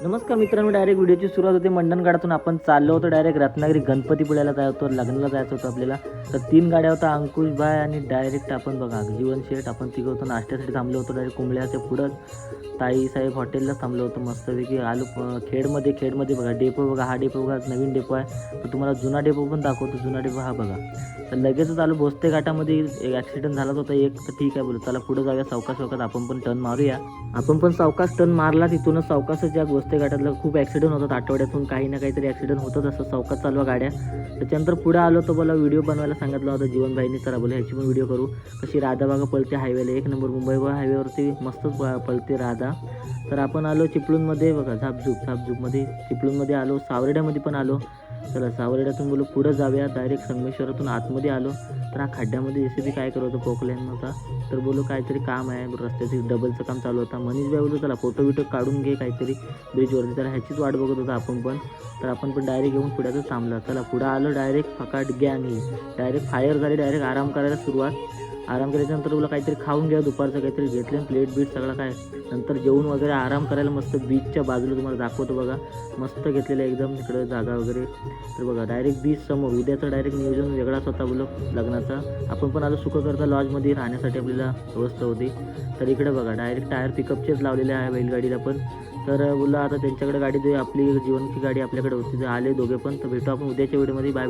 नमस्कार मित्रांनो, डायरेक्ट व्हिडिओची सुरुवात होते मंडणगडातून. आपण चाललो होतो डायरेक्ट रत्नागिरी गणपतीपुळ्याला जायचं होतं, लग्नाला जायचं होतं आपल्याला. तर 3 गाड्या होत्या, अंकुश भाई आणि डायरेक्ट आपण बघा जीवन शेठ. आपण तिघं होतो, नाश्त्यासाठी थांबलो होतो डायरेक्ट कुंबळ्याच्या पुढं ताईसाहेब हॉटेलला थांबलो होतो. मस्तपैकी आलो खेडमध्ये बघा डेपो बघा, हा डेपो बघा नवीन डेपो आहे. तर तुम्हाला जुना डेपो पण दाखवतो. जुना डेपो हा बघा. तर लगेचच आलो भोसते घाटामध्ये. एक ॲक्सिडेंट झालाच होता एक. तर ठीक आहे बोलू, चला पुढे जाऊया सावकाश आपण पण टर्न मारूया. आपण पण सावकाश टर्न मारला तिथूनच सावकाशच. या भोसते घाटातलं खूप ॲक्सिडेंट होतात, आठवड्यातून काही ना काहीतरी ॲक्सिडेंट होतच असं. सावकाश चालवा गाड्या. त्याच्यानंतर पुढे आलो तर बोला व्हिडिओ बनवायला सांगितलं होतं जीवनभाईंनी. चला बोला ह्याची पण व्हिडिओ करू. कशी राधा बागा पळते हायवेला, एक नंबर मुंबई हायवेवरती मस्तच पळते राधा. तर आपण आलो चिपळूणमध्ये बघा, झापझूपमध्ये चिपळूणमध्ये आलो. सावर्ड्यामध्ये पण आलो. चला सावर्ड्यातून बोलू पुढं जाऊया. डायरेक्ट संगमेश्वरातून आतमध्ये आलो. तर हा खड्ड्यामध्ये जेसीबी काय करत होतं, पोकलॅन होता. तर बोलू काहीतरी काम आहे रस्त्याचं, डबलचं काम चालू होता. मनीष भाई बोलू चला फोटो बिटो काढून घे काहीतरी ब्रिजवरती. तर ह्याचीच वाट बघत होतो आपण पण. तर आपण पण डायरेक्ट येऊन पुढ्यातच थांबला. चला पुढं आलो डायरेक्ट फकाट गॅंग ही. डायरेक्ट फायर झाली, डायरेक्ट आराम करायला सुरुवात. आराम केल्याच्यानंतर तुला काहीतरी खाऊन घ्या, दुपारचं काहीतरी घेतलं प्लेट बीट सगळं काय. नंतर जेवून वगैरे आराम करायला मस्त बीचच्या बाजूला तुम्हाला दाखवतो बघा. मस्त घेतलेलं एकदम तिकडं जागा वगैरे. तर बघा डायरेक्ट बीच समोर. उद्याचं डायरेक्ट नियोजन वेगळाच होता बोलो लग्नाचा. आपण पण आलो सुखकर्ता लॉजमध्ये राहण्यासाठी, आपल्याला व्यवस्था होती. तर इकडे बघा डायरेक्ट टायर पिकअपचेच लावलेले आहे बैलगाडीला पण. तर बोलला आता त्यांच्याकडे गाडी दे, आपली जीवनची गाडी आपल्याकडे होती. तर आले दोघे पण. तर भेटू आपण उद्याच्या व्हिडिओमध्ये. Bye bye.